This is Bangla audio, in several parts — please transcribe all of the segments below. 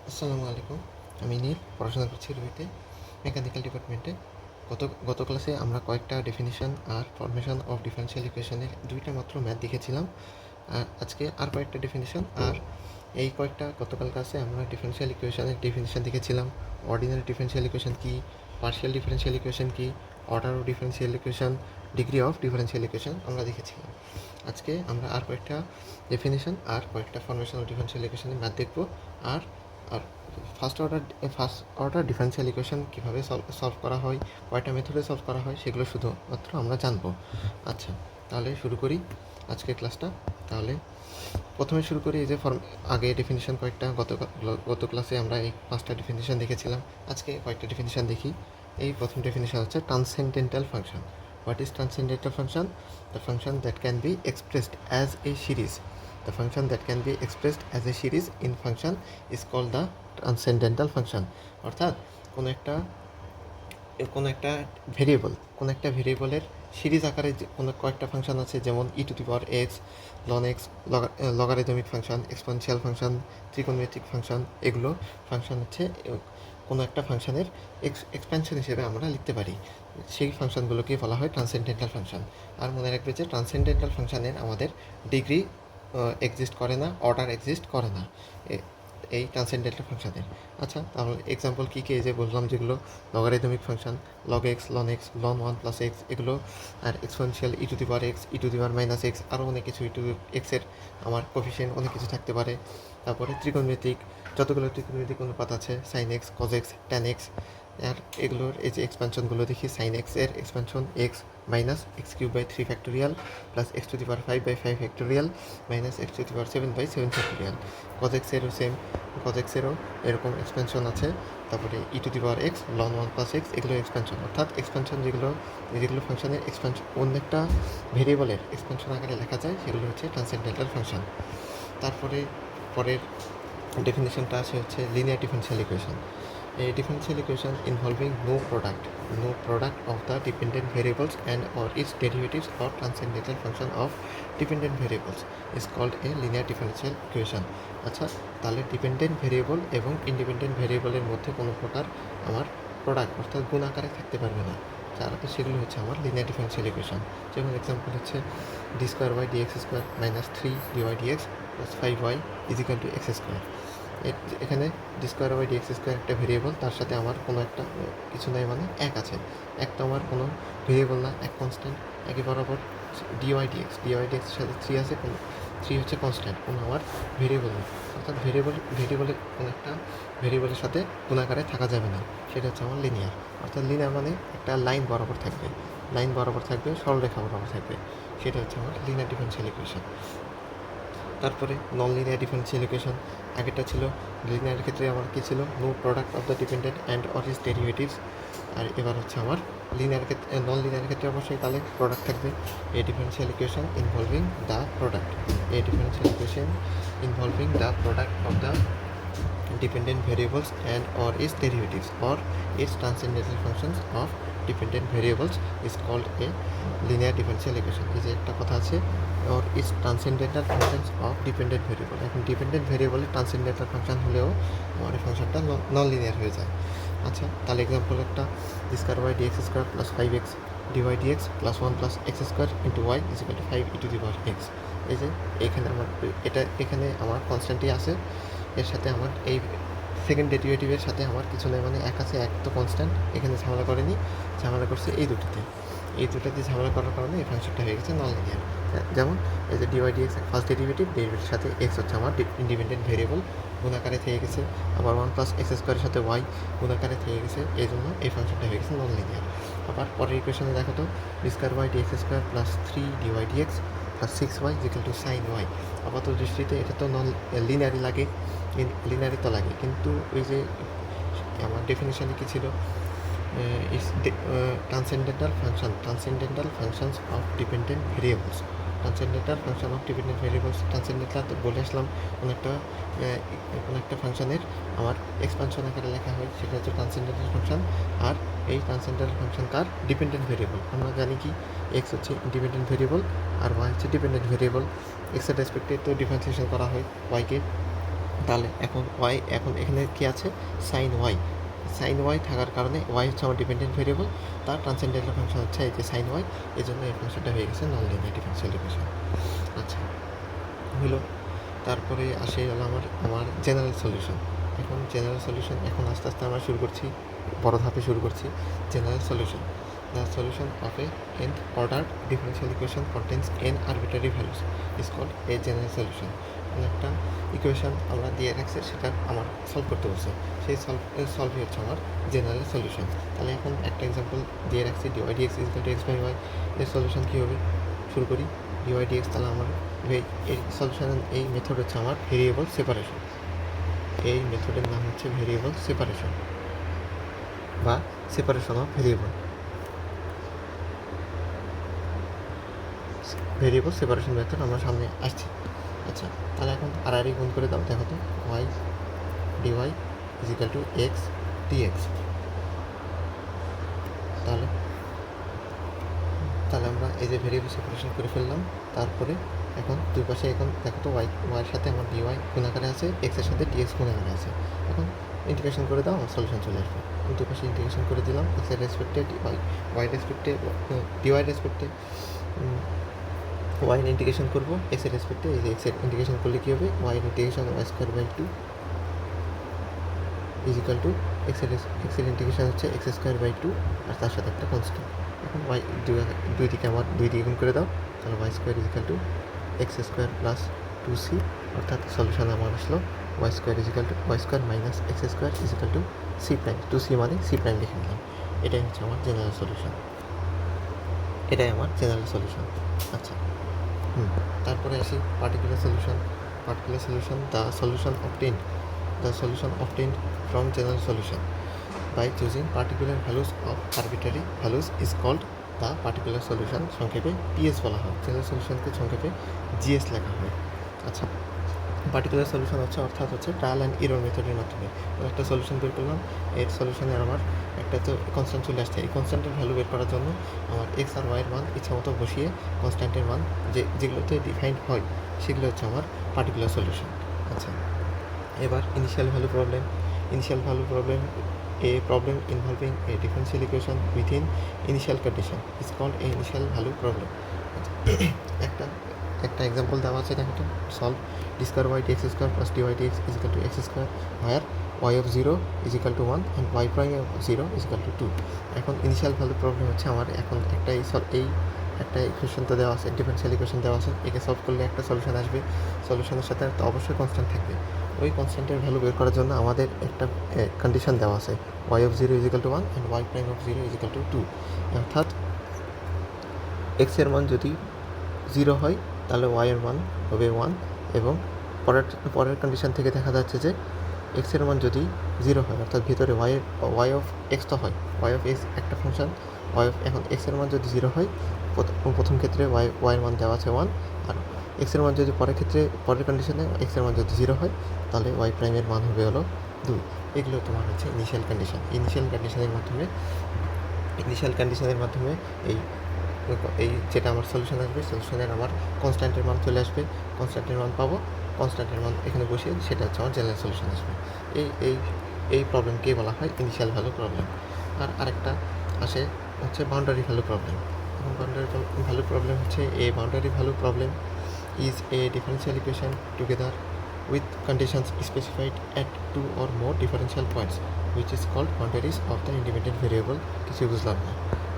আসসালামু আলাইকুম। আমি নীল, পড়াশোনা করছি রুইতে, মেকানিক্যাল ডিপার্টমেন্টে। গত ক্লাসে আমরা কয়েকটা ডেফিনিশন আর ফরমেশন অফ ডিফারেনশিয়াল ইকুয়েশনের ২টা মাত্র ম্যাথ দেখেছিলাম। আর আজকে আর কয়েকটা ডেফিনিশন আর এই কয়েকটা গতকাল ক্লাসে আমরা ডিফারেনশিয়াল ইকুয়েশনের ডেফিনিশন দেখেছিলাম। অর্ডিনারি ডিফারেনশিয়াল ইকুয়েশন কী, পার্শিয়াল ডিফারেনশিয়াল ইকুয়েশন কী, order of differential equation, degree of differential equation আমরা দেখেছিলাম। আজকে আমরা আর কয়েকটা ডেফিনিশন আর কয়েকটা ফরমেশন অফ ডিফারেনশিয়াল ইকুয়েশনের ম্যাথ দেখব। আর আর ফার্স্ট অর্ডার ডিফারেনশিয়াল ইকুয়েশন কীভাবে সলভ করা হয়, কয়টা মেথডে সলভ করা হয়, সেগুলো শুধুমাত্র আমরা জানবো। আচ্ছা, তাহলে শুরু করি আজকের ক্লাসটা। তাহলে প্রথমে শুরু করি এই যে আগে ডেফিনিশন কয়েকটা গত ক্লাসে আমরা এই 5টা ডেফিনিশন দেখেছিলাম। আজকে কয়েকটা ডেফিনিশন দেখি। এই প্রথম ডেফিনিশন হচ্ছে transcendental function. What is transcendental function? The function that can be expressed as a series. The function that can be expressed as a series in function is called the transcendental function. অর্থাৎ কোনো একটা ভেরিয়েবলের সিরিজ আকারে কোনো কয়েকটা ফাংশন আছে, যেমন e⁻x, ln x, logarithmic function, exponential function, ত্রিকোণমিতিক ফাংশন। এগুলো ফাংশন হচ্ছে কোনো একটা ফাংশনের এক্সপ্যানশন হিসেবে আমরা লিখতে পারি। সেই ফাংশনগুলোকে বলা হয় ট্রান্সেন্ডেন্টাল ফাংশন। আর মনে রাখবে যে ট্রান্সেন্ডেন্টাল ফাংশনের আমাদের ডিগ্রি এক্সিস্ট করে না, অর্ডার এক্সিস্ট করে না এই ট্রান্সেন্ডেন্টাল ফাংশনের। আচ্ছা, তাহলে এক্সাম্পল কী কী যে বললাম, যেগুলো logarithmic function, log x, ln 1 plus x, এগুলো। আর এক্সপোনেনশিয়াল e⁻x, e⁻−x, আরও অনেক কিছু, এক্সের আমার কোফিশিয়েন্ট অনেক কিছু থাকতে পারে। তারপরে ত্রিকোণমিতিক, যতগুলো ত্রিকোণমিতিক অনুপাত আছে, sin x, cos x, tan x। আর এগুলোর এই যে এক্সপানশনগুলো দেখি, sin x এর expansion x minus x³/3 factorial plus x⁵/5 factorial minus x⁷/7 factorial. cos x এরও সেম, cos x এরও এরকম এক্সপেনশন আছে। তারপরে e⁻x, ln 1 প্লাস x, এগুলো এক্সপেনশন। অর্থাৎ এক্সপেনশন যেগুলো ফাংশনের এক্সপেনশন অন্য একটা ভেরিয়েবলের এক্সপেনশন আকারে লেখা যায়, সেগুলো হচ্ছে ট্রান্সেন্ডেন্টাল ফাংশন। তারপরে পরের ডেফিনেশনটা আছে হচ্ছে linear differential equation. A differential equation involving no product of the dependent variables and or its derivatives or transcendental function of dependent variables is called a linear differential equation. আচ্ছা, তাহলে ডিপেন্ডেন্ট ভেরিয়েবল এবং ইন্ডিপেন্ডেন্ট ভেরিয়েবলের মধ্যে কোনো প্রকার আমার প্রোডাক্ট অর্থাৎ গুণ আকারে থাকতে পারবে না, সেগুলো হচ্ছে আমার লিনিয়ার ডিফারেনশিয়াল ইকুয়েশন। যেমন এক্সাম্পল হচ্ছে d² dx² -3 dy dx + 5y = x²। এখানে d² dx² একটা ভেরিয়েবল, তার সাথে আমার কোনো একটা কিছু নাই, মানে এক আছে। এক তো আমার কোনো ভেরিয়েবল না, এক কনস্ট্যান্ট। একই বরাবর dy dx এর সাথে 3 আছে, 3 হচ্ছে কনস্ট্যান্ট, কোনো আমার ভেরিয়েবল না। অর্থাৎ ভেরিয়েবলের কোনো একটা ভেরিয়েবলের সাথে গুণাকারে থাকা যাবে না, সেটা হচ্ছে আমার লিনিয়ার। অর্থাৎ লিনিয়ার মানে একটা লাইন বরাবর থাকবে, সরলরেখা বরাবর থাকবে, সেটা হচ্ছে আমার লিনিয়ার ডিফারেনশিয়াল ইকুয়েশন। তারপরে নন লিনিয়ার ডিফারেনশিয়াল ইকুয়েশন। আগেরটা ছিল লিনিয়ারের ক্ষেত্রে আমার কী ছিল, no product of the dependent and or is derivatives. আর এবার হচ্ছে আমার লিনিয়ার ক্ষেত্রে, নন লিনিয়ার ক্ষেত্রে অবশ্যই তাহলে প্রোডাক্ট থাকবে। A differential equation involving the product of the dependent variables and or its derivatives or its transcendental functions of dependent variables is called a linear differential equation. এই যে একটা কথা আছে, or its transcendental functions of dependent variable। এখন ডিপেন্ডেন্ট ভেরিয়েবলের ট্রান্সেন্ডেন্টাল ফাংশন হলেও আমার এই ফাংশনটা নন লিনিয়ার হয়ে যায়। আচ্ছা, তাহলে এক্সাম্পল একটা d² dx² + 5x dy dx + 1 + x² * y = 5 e⁻x। এই যে এখানে আমার কনস্ট্যান্টই আছে, এর সাথে আমার এই সেকেন্ড ডেরিভেটিভের সাথে আমার কিছু নেই, মানে এক আছে, এক তো কনস্ট্যান্ট। এখানে ঝামেলা করেনি, ঝামেলা করছে এই দুটোতে ঝামেলা করার কারণে এই ফাংশনটা হয়ে গেছে নন লিনিয়ার। যেমন এই যে dy dx ফার্স্ট ডেরিভেটিভের সাথে x হচ্ছে আমার ইন্ডিপেন্ডেন্ট ভেরিয়েবল, গুণাকারে থেকে গেছে। আবার 1 + x² এর সাথে y গুণাকারে থেকে গেছে, এই জন্য এই ফাংশনটা হয়ে গেছে নন লিনিয়ার। আবার পরের ইকুয়েশনে দেখো তো, d² dx² + 3 dy dx + 6y = sin y। আপাত দৃষ্টিতে এটা তো নন লিনিয়ারই লাগে, কিন্তু ওই যে আমার ডেফিনেশনে কী ছিল, transcendental functions of dependent variables. Transcendental তো বলে আসলাম, কোনো একটা ফাংশনের আমার এক্সপানশন আকারে লেখা হয়, সেটা হচ্ছে ট্রান্সেন্ডেন্টাল ফাংশন। আর এই ট্রান্সেন্ডেন্টাল ফাংশন কার? Dependent variable. আমরা জানি কি, এক্স হচ্ছে ইন্ডিপেন্ডেন্ট ভেরিয়েবল আর ওয়াই হচ্ছে ডিপেন্ডেন্ট ভেরিয়েবল। এক্সের রেসপেক্টে তো ডিফারেন্সিয়েশন করা হয় ওয়াইকে, তাহলে এখন ওয়াই, এখন এখানে কি আছে, সাইন ওয়াই। সাইন ওয়াই থাকার কারণে ওয়াই হচ্ছে আমার ডিপেন্ডেন্ট ভেরিয়েবল, তার ট্রান্সেন্ডেন্টাল ফাংশন হচ্ছে এই যে সাইন ওয়াই, এই জন্য এই ফাংশনটা হয়ে গেছে নন লিনিয়ার ডিফারেনশিয়াল ইকুয়েশন। আচ্ছা, হলো। তারপরে আসে হলো আমার জেনারেল সলিউশন। এখন জেনারেল সলিউশন, এখন আস্তে আস্তে আমরা শুরু করছি, বড় ধাপে শুরু করছি। General solution, the solution of a nth order differential equation contains n arbitrary values is called a general solution. মানে একটা ইকুয়েশন আমরা দিয়ে রাখছি, সেটা আমার সলভ করতে বলছে, সেই সলভই হচ্ছে আমার জেনারেল সলিউশন। তাহলে এখন একটা এক্সাম্পল দিয়ে রাখছি, d y d x equal to x by y. এর সলিউশন কী হবে, শুরু করি। ডিওয়াই ডিএক্স, তাহলে আমার এই সলিউশন, এই মেথড হচ্ছে আমার ভেরিয়েবল সেপারেশন। এই মেথডের নাম হচ্ছে ভেরিয়েবল সেপারেশন বা separation of variable, variable separation method আমরা সামনে আসছি। আচ্ছা, তাহলে এখন আর গুণ করে দাও, দেখো তো, y d y is equal to x d x. তাহলে তাহলে আমরা এই যে ভেরিয়েবল সেপারেশন করে ফেললাম। তারপরে এখন দুই পাশে, এখন দেখো তো, ওয়াইয়ের সাথে আমার ডিওয়াই গুণাকারে আছে, এক্সের সাথে ডিএক্স গুণাকারে আছে। এখন ইন্টিগ্রেশন করে দাও, আমার সলিউশন চলে আসবে। দুই পাশে ইন্টিগ্রেশন করে দিলাম, এক্সের রেসপেক্টে ডিওয়াই, ওয়াইয়ের রেসপেক্টে ডিওয়াইয়ের রেসপেক্টে ওয়াইয়ের ইন্টিগ্রেশন করবো, এক্সের রেসপেক্টে। এই যে এক্সের ইন্টিগ্রেশন করলে কী হবে, ওয়াইয়ের integration y square by 2 is equal to এক্সের ইন্টিগ্রেশন হচ্ছে এক্স স্কোয়ার বাই 2, আর তার সাথে একটা কনস্ট্যান্ট। এখন ওয়াই দুই দিকে আমার দুই দিকে গুণ করে দাও, তাহলে y square is equal to x square plus 2c, অর্থাৎ সলিউশন আমার আসলো y square is equal to y square minus x square is equal to c prime. 2c মানে সি প্রাইম লিখে নিলাম। এটাই হচ্ছে আমার জেনারেল সলিউশন, এটাই আমার জেনারেল সলিউশন। আচ্ছা, তারপরে আসি particular solution. Particular solution, the solution obtained from general solution by choosing particular values of arbitrary values is called the particular solution, সংক্ষেপে পিএস বলা হয়। জেনারেল সলিউশনকে সংক্ষেপে জিএস লেখা হয়। আচ্ছা, পার্টিকুলার সলিউশন হচ্ছে, অর্থাৎ হচ্ছে ট্রায়াল অ্যান্ড এরর মেথডের মাধ্যমে একটা সলিউশন বের করলাম। এর সলিউশনে আমার একটা তো কনস্ট্যান্ট চলে আসছে, এই কনস্ট্যান্টের ভ্যালু বের করার জন্য আমার এক্স আর ওয়াইয়ের মান ইচ্ছা মতো বসিয়ে কনস্ট্যান্টের মান যেগুলোতে ডিফাইন্ড হয় সেগুলো হচ্ছে আমার পার্টিকুলার সলিউশন। আচ্ছা, এবার initial value problem. Initial value problem, a problem involving a differential equation within initial condition is called a initial value problem. একটা এক্সাম্পল দেওয়া আছে, দেখো তো, solve d square y d x square plus d y d x is equal to x square, where y of 0 is equal to 1 and y prime of 0 is equal to 2। এখন ইনিশিয়াল ভ্যালু প্রবলেম হচ্ছে আমার, এখন একটা ইকুয়েশন তো দেওয়া আছে, ডিফারেন্সিয়াল ইকুয়েশন দেওয়া আছে, একে সলভ করলে একটা সলিউশন আসবে। সলিউশনের সাথে তো অবশ্যই কনস্ট্যান্ট থাকবে। ওই কনস্ট্যান্টের ভ্যালু বের করার জন্য আমাদের একটা কন্ডিশন দেওয়া আছে, y of 0 is equal to 1 and y prime of 0 is equal to 2। অর্থাৎ এক্সের মান যদি 0 হয় তাহলে ওয়াইয়ের মান হবে 1, এবং পরের কন্ডিশন থেকে দেখা যাচ্ছে যে এক্সের মান যদি 0 হয়, অর্থাৎ ভিতরে ওয়াই অফ এক্স তো হয়, ওয়াই অফ এক্স একটা ফাংশন, এখন এক্সের মান যদি 0 হয়, প্রথম ক্ষেত্রে ওয়াইয়ের মান দেওয়া আছে 1, আর এক্সের মান যদি পরের কন্ডিশনে এক্সের মান যদি 0 হয়, তাহলে ওয়াই প্রাইমের মান হবে হলো 2। এগুলো তোমার হচ্ছে ইনিশিয়াল কন্ডিশনের মাধ্যমে এই যেটা আমার সলিউশন আসবে, সলিউশনের আমার কনস্ট্যান্টের মান চলে আসবে, কনস্ট্যান্টের মান পাবো, কনস্ট্যান্টের মান এখানে বসিয়ে সেটা হচ্ছে আমার জেনারেল সলিউশন আসবে। এই প্রবলেমকেই বলা হয় ইনিশিয়াল ভ্যালু প্রবলেম। আর আরেকটা আসে হচ্ছে বাউন্ডারি ভ্যালু প্রবলেম। এখন বাউন্ডারি ভ্যালু প্রবলেম হচ্ছে, boundary value problem is a differential equation together with conditions specified at two or more differential points which is called boundaries of the independent variable। কিছু বুঝলাম না।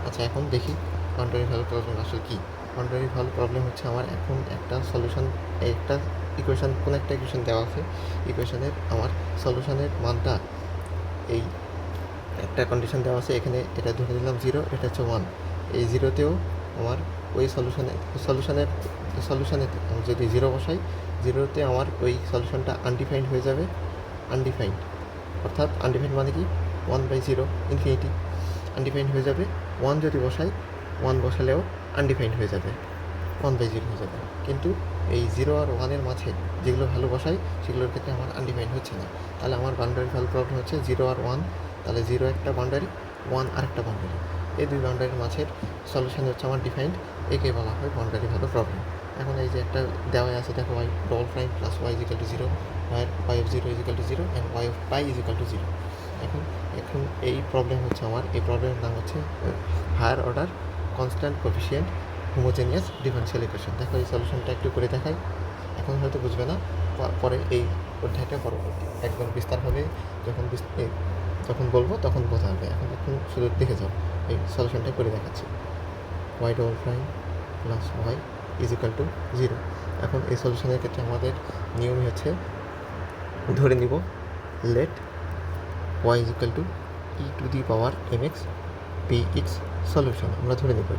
আচ্ছা, এখন দেখি বাউন্ডারি ভ্যালু প্রবলেম আসলে কি। বাউন্ডারি ভ্যালু প্রবলেম হচ্ছে আমার, এখন একটা সলিউশন, একটা কোনো একটা ইকুয়েশন দেওয়া আছে, ইকুয়েশনের আমার সলিউশনের মানটা, এই একটা কন্ডিশন দেওয়া আছে, এখানে এটা ধরে নিলাম 0, এটা হচ্ছে 1। এই 0তেও আমার ওই সলিউশনে যদি 0 বসাই, 0তে আমার ওই সলিউশনটা আনডিফাইন্ড হয়ে যাবে। আনডিফাইন্ড অর্থাৎ আনডিফাইন্ড মানে কি, 1/0 ইনফিনিটি আনডিফাইন্ড হয়ে যাবে। 1 যদি বসাই, 1 বসালেও আনডিফাইন্ড হয়ে যাবে, 1/0 হয়ে যাবে। কিন্তু এই 0 আর 1-এর মাঝে যেগুলো ভ্যালু বসাই সেগুলোর ক্ষেত্রে আমার আনডিফাইন্ড হচ্ছে না। তাহলে আমার বাউন্ডারি ভ্যালু প্রবলেম হচ্ছে 0 আর 1, তাহলে 0 একটা বাউন্ডারি, 1 আরেকটা বাউন্ডারি, এই দুই বাউন্ডারির মাঝের সলিউশন হচ্ছে আমার ডিফাইন্ড, একে বলা হয় বাউন্ডারি ভ্যালু প্রবলেম। এখন এই যে একটা দেওয়া আছে দেখো y double prime plus y is equal to zero, y of zero is equal to zero and y of pi is equal to zero. এখন এখন এই প্রবলেম হচ্ছে আমার, এই প্রবলেমের নাম হচ্ছে higher order constant coefficient homogeneous differential equation. দেখো এই সলিউশনটা একটু করে দেখাই, এখন হয়তো বুঝবে না, পরে এই অধ্যায়টা পরবর্তী একদম বিস্তারভাবে যখন বলবো তখন বোঝা হবে। এখন শুধু দেখে যাও, এই সলিউশনটা করে দেখাচ্ছি। Y double prime plus y is equal to zero. এখন এই সলিউশনের ক্ষেত্রে আমাদের নিয়মই হচ্ছে ধরে নিব let y is equal to e to the power m x be it's solution, আমরা ধরে নেব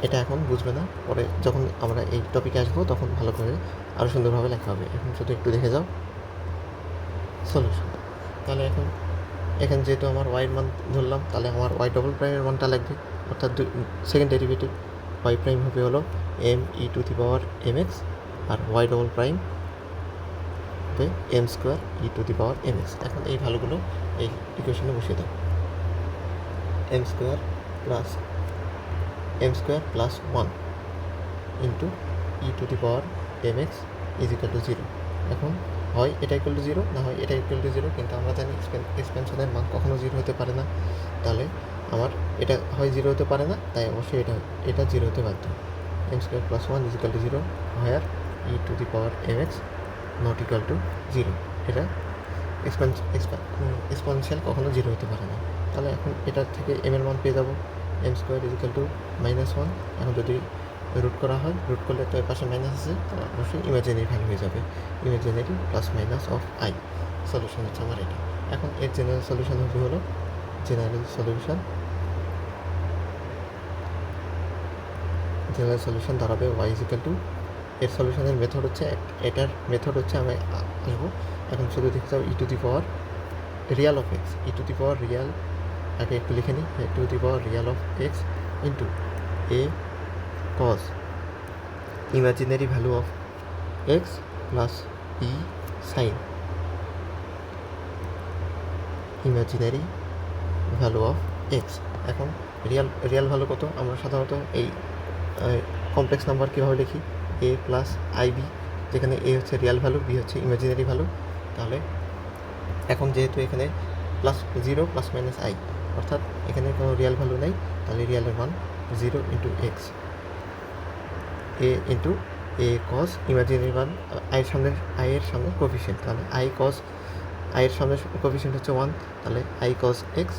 এটা এখন বুঝবে না, পরে যখন আমরা এই টপিকে আসবো তখন ভালো করে আরও সুন্দরভাবে লেখা হবে। এখন শুধু একটু দেখে যাও সলিউশন। তাহলে এখানে যেহেতু আমার ওয়াইয়ের মান ধরলাম, তাহলে আমার ওয়াই ডবল প্রাইমের মানটা লাগবে, অর্থাৎ সেকেন্ড ডেরিভেটিভ ওয়াই প্রাইম হবে হলো m e to the power m x, আর ওয়াই ডবল প্রাইম হবে m square e to the power m x. এখন এই ভ্যালুগুলো এই ইকুয়েশনে বসিয়ে দাও। M square plus 1 into e to the power m x is equal to zero. এখন হয় এটা ইকুয়াল টু জিরো, না হয় এটা ইকুয়াল টু জিরো, কিন্তু আমরা জানি এক্সপেনশনের মান কখনো জিরো হতে পারে না। তাহলে আমার এটা হয় জিরো হতে পারে না, তাই অবশ্যই এটা জিরো হতে বাধ্য। M square plus 1 is equal to zero, where e to the power m x not equal to zero. এটা এক্সপোনেনশিয়াল কখনো জিরো হতে পারে না। তাহলে এখন এটার থেকে এম এর মান পেয়ে যাবো m square is equal to -1। এখন যদি রুট করা হয়, রুট করলে তো এর পাশে মাইনাস আছে, তাহলে অবশ্যই ইমাজিনারি ভ্যালু হয়ে যাবে, imaginary plus minus of I. Solution হচ্ছে আমার এটা। এখন এর জেনারেল সলিউশন হবে হলো জেনারেল সলিউশন দাঁড়াবে ওয়াই ইজ ইকুয়াল টু, এর সলিউশনের মেথড হচ্ছে, এটার মেথড হচ্ছে আমি আসবো। এখন শুধু দেখতে চাও e to the power real of x, e to the power real, আগে একটু লিখে নিই, e to the power real of x into a cos imaginary value of x plus b sine imaginary value of x. এখন রিয়াল ভ্যালু কত, আমরা সাধারণত এই কমপ্লেক্স নাম্বার কীভাবে লিখি, এ প্লাস আই বি, যেখানে এ হচ্ছে রিয়াল ভ্যালু, বি হচ্ছে ইমাজিনারি ভ্যালু। তাহলে এখন যেহেতু এখানে plus zero plus minus I, অর্থাৎ এখানে কোনো রিয়াল ভ্যালু নেই, তাহলে রিয়ালের মান 0 into x, A into a cos imaginary মান আইয়ের সামনে কোফিশিয়েন্ট, তাহলে আইয়ের সামনে কোফিশিয়েন্ট হচ্ছে 1, তাহলে i cos x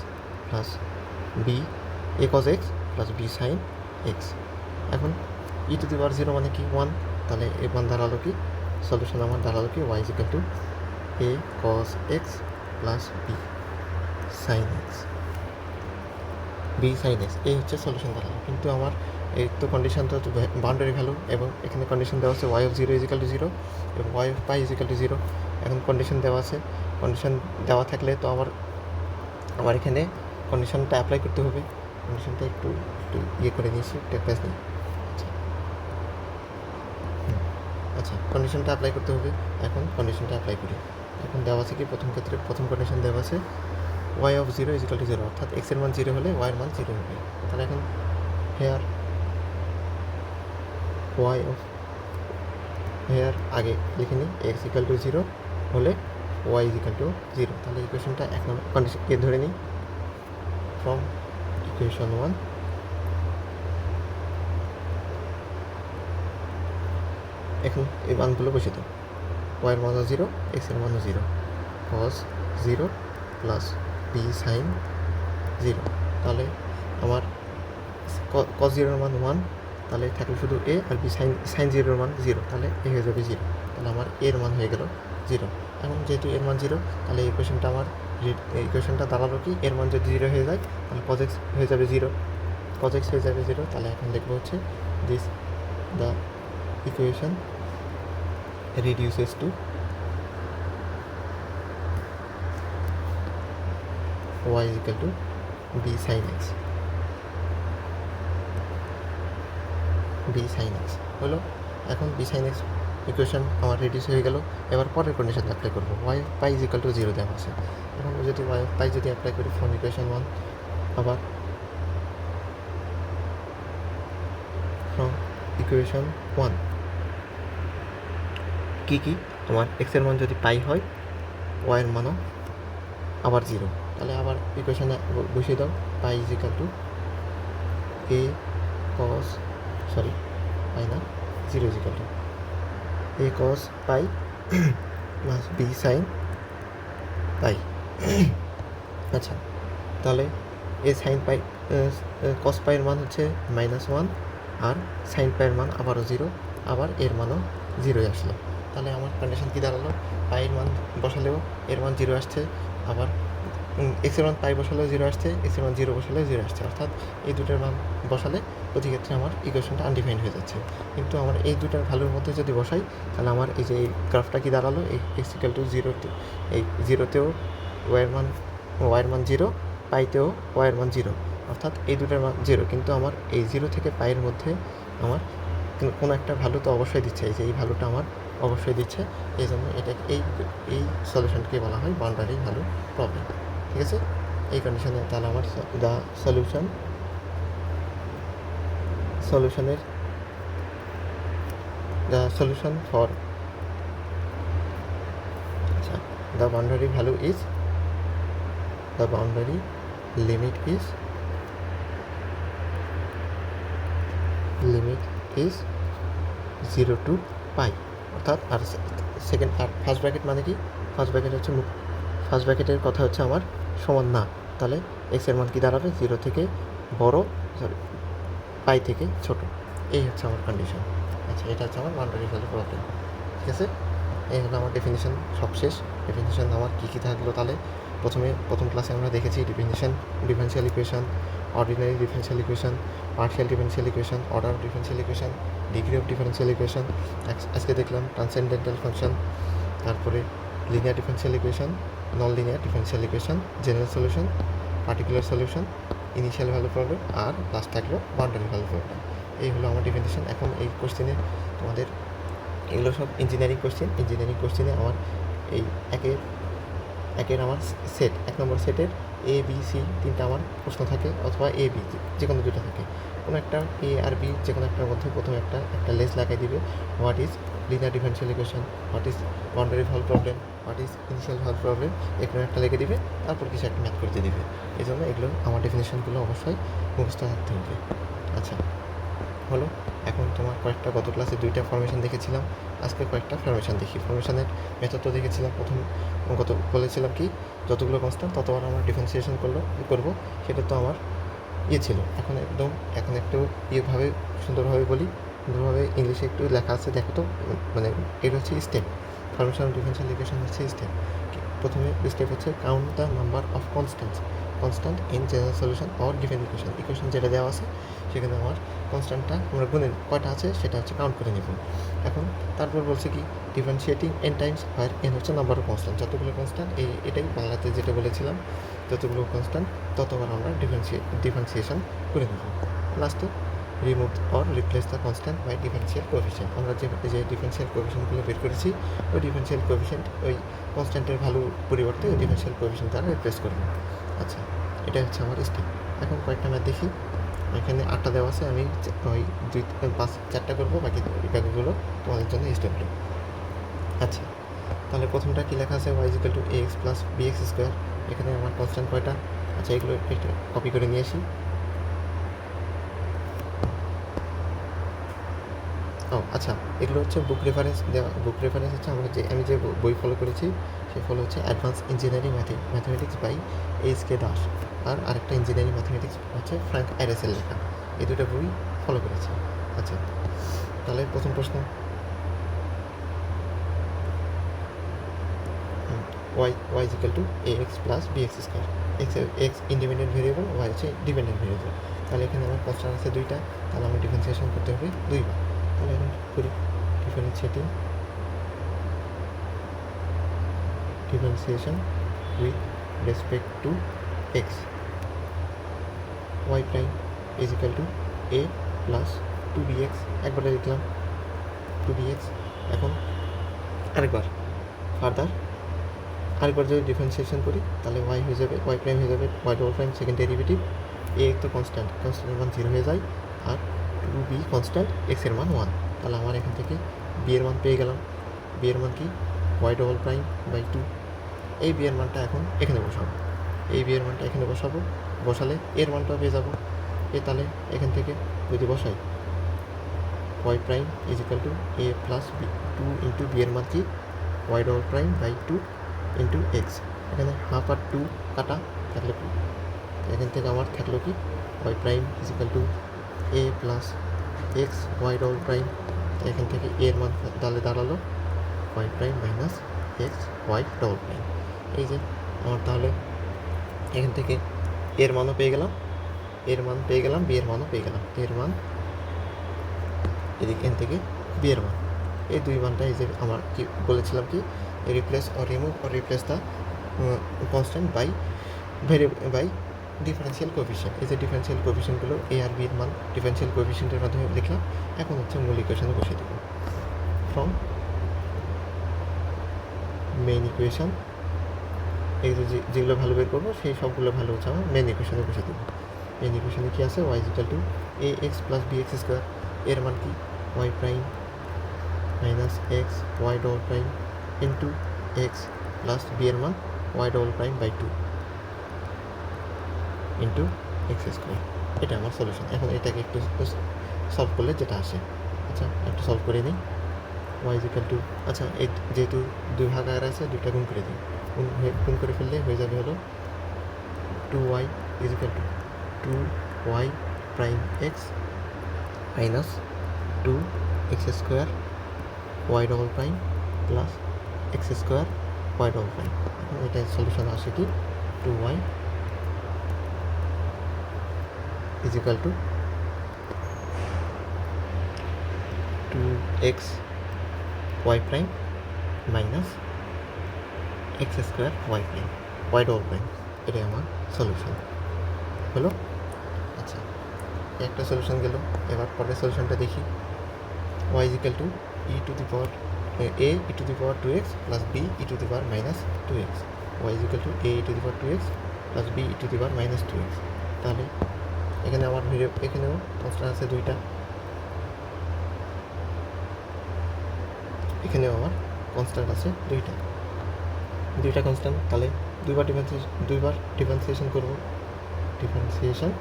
plus b a cos x plus b sine x. এখন ই টু দি পাওয়ার 0 মানে কি 1, তাহলে এর মান দাঁড়ালো কি, সলিউশন আমার দাঁড়ালো কি y is equal to a cos x plus b sine x, এই হচ্ছে সলিউশন দাঁড়ালো। কিন্তু আমার এই তো কন্ডিশন তো বাউন্ডারি ভ্যালু, এবং এখানে কন্ডিশন দেওয়া আছে y of zero is equal to zero এবং y of pi is equal to zero. এখন কন্ডিশন দেওয়া আছে, কন্ডিশন দেওয়া থাকলে তো আমার এখানে কন্ডিশনটা অ্যাপ্লাই করতে হবে। কন্ডিশনটা একটু ইয়ে করে নিয়েছি, একটা পেজ নিই। আচ্ছা, কন্ডিশনটা অ্যাপ্লাই করতে হবে। এখন কন্ডিশনটা অ্যাপ্লাই করি। এখন দেওয়া আছে কি, প্রথম কন্ডিশন দেওয়া আছে y of zero is equal to zero, অর্থাৎ এক্সের মান জিরো হলে ওয়াইয়ের মান জিরো হবে। তাহলে এখন হেয়ার আগে লিখে নিই, এক্স ইকাল টু জিরো হলে ওয়াই ইজিক্যাল টু জিরো। তাহলে ইকুয়েশনটা এক নম্বর কন্ডিশন এ ধরে নিই, ফ্রম ইকুয়েশন 1 এখন এই মানগুলো বসে দাও, ওয়াইয়ের মানও জিরো, এক্সের মানও zero, cos zero plus b sine zero. তাহলে আমার কস জিরোর মান 1, তাহলে থাকলে শুধু এ, আর বি সাইন জিরোর মান 0, তাহলে এ হয়ে যাবে 0, তাহলে আমার এর মান হয়ে গেল 0। এখন যেহেতু এর মান 0, তাহলে ইকুয়েশনটা দাঁড়ালো কি, এর মান যদি 0 হয়ে যায় তাহলে কজ এক্স হয়ে যাবে 0, তাহলে এখন দেখবো হচ্ছে this the equation reduces to y is equal to b sin x, হলো। এখন b sin x ইকুয়েশন আমার রিডিউস হয়ে গেল। এবার পরের কন্ডিশন অ্যাপ্লাই করবো, y pi is equal to 0 দেওয়া আছে। এখন যদি y পাই যদি অ্যাপ্লাই করি ফ্রম ইকুয়েশন 1, আবার ফ্রম ইকুয়েশন 1 কী কী, আমার এক্সের মান যদি পাই হয়, ওয়াইয়ের মানও আবার 0, তাহলে আবার ইকুয়েশনে বসিয়ে দাও। Pi is equal to a cos, sorry pi না, 0 is equal to a cos pi plus b sine pi. আচ্ছা, তাহলে এ সাইন পাই কস পাইয়ের মান হচ্ছে -1 আর সাইন পাইয়ের মান আবারও 0, আবার এর মানও 0 আসলো। তাহলে আমার কন্ডিশন কী দাঁড়ালো, পাইয়ের মান বসালেও এর মান 0 আসছে, আবার এক্সের মান পাই বসালেও 0 আসছে, এক্সের মান 0 বসালেও 0 আসছে। অর্থাৎ এই দুটোর মান বসালে প্রতি ক্ষেত্রে আমার ইকুয়েশনটা আনডিফাইন্ড হয়ে যাচ্ছে। কিন্তু আমার এই দুটার ভ্যালুর মধ্যে যদি বসাই, তাহলে আমার এই যে এই গ্রাফটা কী দাঁড়ালো, এই এক্স ইকাল টু 0, এই 0তেও ওয়াইয়ের মান 0, পাইতেও ওয়াইয়ের মান 0, অর্থাৎ এই দুটার মান 0, কিন্তু আমার এই 0 থেকে পাইয়ের মধ্যে আমার কোনো একটা ভ্যালু তো অবশ্যই দিচ্ছে, এই যে এই ভ্যালুটা আমার অবশ্যই দিচ্ছে। এই জন্য এটাকে এই সলিউশনকে বলা হয় বাউন্ডারি ভ্যালু প্রবলেম। ঠিক আছে, এই কন্ডিশনে তাহলে আমার দ্য সলিউশন ফর, আচ্ছা, the boundary value is, the boundary limit is 0 to পাই, অর্থাৎ আর সেকেন্ড আর ফার্স্ট ব্র্যাকেট মানে কি, ফার্স্ট ব্র্যাকেট হচ্ছে ফার্স্ট ব্র্যাকেটের কথা হচ্ছে আমার সমান না, তাহলে এক্সের মান কী দাঁড়াবে, 0 থেকে বড়, সরি পাই থেকে ছোট। এই হচ্ছে আমার কন্ডিশন। আচ্ছা, এটা হচ্ছে আমার বাউন্ডারি ভ্যালু প্রবলেম। ঠিক আছে, এই হলো আমার ডেফিনিশন, সবশেষ ডেফিনিশন আমার কী কী থাকলো। তাহলে প্রথম ক্লাসে আমরা দেখেছি differential equation, ordinary differential equation, partial differential equation, order of differential equation, degree of differential equation. আজকে দেখলাম ট্রান্সেন্ডেন্টাল ফাংশন, তারপরে linear differential equation, non linear differential equation, general solution, particular solution, initial value problem, আর লাস্ট থাকলো বাউন্ডারি ভ্যালু প্রবলেম। এই হলো আমার ডেফিনিশন। এখন এই কোশ্চেনে তোমাদের এগুলো সব ইঞ্জিনিয়ারিং কোশ্চেনে আমার এই একের আমার সেট, 1 নম্বর সেটের এ বি সি 3টা আমার প্রশ্ন থাকে, অথবা এ বি যে কোনো দুটো থাকে, কোনো একটা এ আর বি যে কোনো একটার মধ্যে প্রথমে একটা লেস লাগাই দিবে, what is linear differential equation, what is boundary value problem, what is initial value problem, এখানে একটা লিখে দিবে, তারপর কিছু একটা ম্যাথ করতে দিবে। এই জন্য এগুলো আমার ডেফিনেশনগুলো অবশ্যই মুখস্থ রাখতে হবে। আচ্ছা, হলো। এখন তোমার কয়েকটা, গত ক্লাসে 2টা ফরমেশন দেখেছিলাম, আজকে কয়েকটা ফরমেশন দেখি। ফরমেশনের মেথড তো দেখেছিলাম, গত বলেছিলাম কি, যতগুলো কনস্ট্যান্ট ততবার আমরা ডিফারেন্সিয়েশন করবো, সেটা তো আমার ছিল। এখন একটু সুন্দরভাবে বলি, সুন্দরভাবে ইংলিশে একটু লেখা আছে, দেখো তো, মানে এটা হচ্ছে step. Formation of differential equation হচ্ছে স্টেপ। প্রথমে স্টেপ হচ্ছে count the number of constant in general solution or given equation যেটা দেওয়া আছে, সেখানে আমার কনস্ট্যান্টটা আমরা গুণে কয়টা আছে সেটা হচ্ছে কাউন্ট করে নেব। এখন তারপর বলছে কি, ডিফারেন্সিয়েটিং এন টাইমস হোয়ার এন হচ্ছে নাম্বার অফ কনস্ট্যান্ট, যতগুলো কনস্ট্যান্ট, এটাই বাংলাতে যেটা বলেছিলাম, যতগুলো কনস্ট্যান্ট ততবার আমরা ডিফারেন্সিয়েশন করে নেব। লাস্টে remove or replace the constant by differential coefficient. আমরা যে ডিফারেন্সিয়াল কোএফিসিয়েন্টগুলো বের করেছি, ওই ডিফারেন্সিয়াল কোএফিসিয়েন্ট ওই কনস্ট্যান্টের ভ্যালু পরিবর্তে ওই ডিফারেন্সিয়াল কোএফিসিয়েন্ট দ্বারা রিপ্লেস করব। আচ্ছা, এটা হচ্ছে আমার স্টেপ। এখন কয়েকটা ম্যাথ দেখি। এখানে 8টা দেওয়া আছে, আমি ওই 4টা করবো, বাকিগুলো তোমাদের জন্য স্টেপগুলো। আচ্ছা, তাহলে প্রথমটা কী লেখা আছে, y equal to ax plus bx square. এখানে আমার কনস্ট্যান্ট কয়টা? আচ্ছা, এগুলো একটু কপি করে নিয়ে আসি। আচ্ছা, এগুলো হচ্ছে বুক রেফারেন্স হচ্ছে আমি যে বই ফলো করেছি, সে ফলো হচ্ছে advance engineering mathematics by H K Das, আর আরেকটা ইঞ্জিনিয়ারিং ম্যাথমেটিক্স হচ্ছে ফ্র্যাঙ্ক অ্যারেসের লেখা। এই দুটো বই ফলো করেছি। আচ্ছা, তাহলে প্রথম প্রশ্ন, y equal to ax plus bx square. x independent variable, y হচ্ছে ডিপেন্ডেন্ট ভেরিয়েবল। তাহলে এখানে আমার কনস্ট্যান্ট আছে 2টা, তাহলে আমার ডিফারেন্সিয়েশন করতে হবে 2বার। তাহলে এখন করি differentiation with respect two x, y prime is equal two a plus 2bx, একবারে লিখলাম 2bx। এখন আরেকবার যদি ডিফারেন্সিয়েশন করি, তাহলে y হয়ে যাবে, y প্রাইম হয়ে যাবে y double prime second derivative, a তো কনস্ট্যান্টের মান 0 হয়ে যায়, আর টু বি কনস্ট্যান্ট এক্সের মান 1। তাহলে আমার এখান থেকে বি এর মান পেয়ে গেলাম। বি এর মান কি ওয়াই ডবল প্রাইম বাই 2। এই বি এর মানটা এখন এখানে বসাবো, এই বি এর মানটা এখানে বসাবো, বসালে এর মানটাও পেয়ে যাবো। তাহলে এখান থেকে যদি বসাই y prime is equal to a plus b 2 into b এর মান কি y double prime by 2 into x. এখানে হাফ আর 2 কাটা থাকলে এখান থেকে আমার থাকলো কি y prime is equal to a plus x y double prime. এখান থেকে এর মান তাহলে দাঁড়ালো y prime minus x y double prime. এই যে আমার তাহলে এখান থেকে এর মানও পেয়ে গেলাম, এর মান পেয়ে গেলাম, বি এর মানও পেয়ে গেলাম। এর মান এখান থেকে বি এর মান, এই দুই মানটা এই যে আমার কি বলেছিলাম কি replace or remove or replace the constant by differential coefficient. এই যে ডিফারেন্সিয়াল কোএফিসিয়েন্টগুলো এ আর বির মান ডিফারেন্সিয়াল কোএফিসিয়েন্টের মাধ্যমে লিখলাম। এখন হচ্ছে মূল ইকুয়েশনে বসিয়ে দেবো ফ্রম মেইন ইকুয়েশন। এই যেগুলো ভ্যালু বের করবো সেই সবগুলো ভ্যালু হচ্ছে আমার মেইন ইকুয়েশনে বসে দেবো। মেইন ইকুয়েশনে কী আছে y is equal to a x plus b x square. এর মান কি y prime minus x y double prime into x plus b এর মান y double prime by 2 into x square. এটা আমার সলিউশন। এখন এটাকে একটু সলভ করলে যেটা আসে, আচ্ছা একটু সলভ করে নিই। ওয়াই ইজিক্যাল টু আচ্ছা এই যেহেতু দুই ভাগ আর আছে দুইটা গুণ করে দিই, গুণ করে ফেললে হয়ে যাবে হলো 2y is equal to 2y prime x minus 2 x square y double prime plus x square y double prime. এটা সলিউশন আসে কি 2y is equal to 2x y prime minus x square y prime y double prime. এটাই আমার সলিউশন হলো। আচ্ছা একটা সলিউশন গেল, এবার পরের সলিউশনটা দেখি। Y is equal to e to the power a e to the power 2x plus b e to the power minus 2x। Y is equal to a e to the power 2x plus b e to the power minus 2x। তাহলে এখানে আমার এখানেও কনস্ট্যান্ট আছে দুইটা, এখানেও আমার কনস্ট্যান্ট আছে দুইটা কনস্ট্যান্ট। তাহলে দুইবার ডিফারেন্সিয়েশন করব, differentiation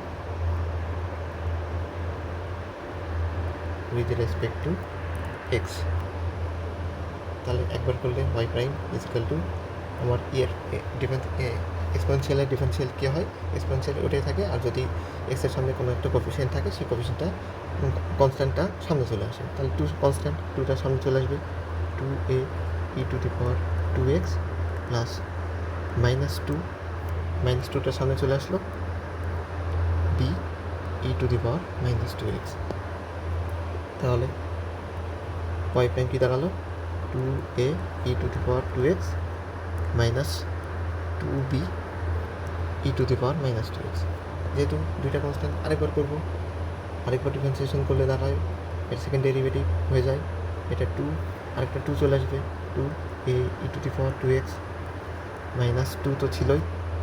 with respect to x. তাহলে একবার করলে ওয়াই প্রাইম ইজিক্যাল টু আমার এক্সপোনেনশিয়ালের ডিফারেন্সিয়াল কী হয়, এক্সপোনেনশিয়াল ওটাই থাকে, আর যদি এক্সের সামনে কোনো একটা কোএফিসিয়েন্ট থাকে সেই কোএফিসিয়েন্টটা কনস্ট্যান্টটা সামনে চলে আসে। তাহলে কনস্ট্যান্ট টুটা সামনে চলে আসবে, 2a e to the power 2x plus minus টুটার সামনে চলে আসলো b e to the power minus 2x। তাহলে ওয়াই প্রাইম কী দাঁড়ালো 2a e to the power 2x minus 2b e to the power minus 2x। যেহেতু দুইটা কনস্ট্যান্ট আরেকবার করবো, আরেকবার ডিফারেন্সিয়েশন করলে দাঁড়ায় এর সেকেন্ড ডেরিভেটিভ হয়ে যায়, এটা 2 আরেকটা 2 চলে আসবে, 2a e to the power 2x minus 2 তো ছিলই,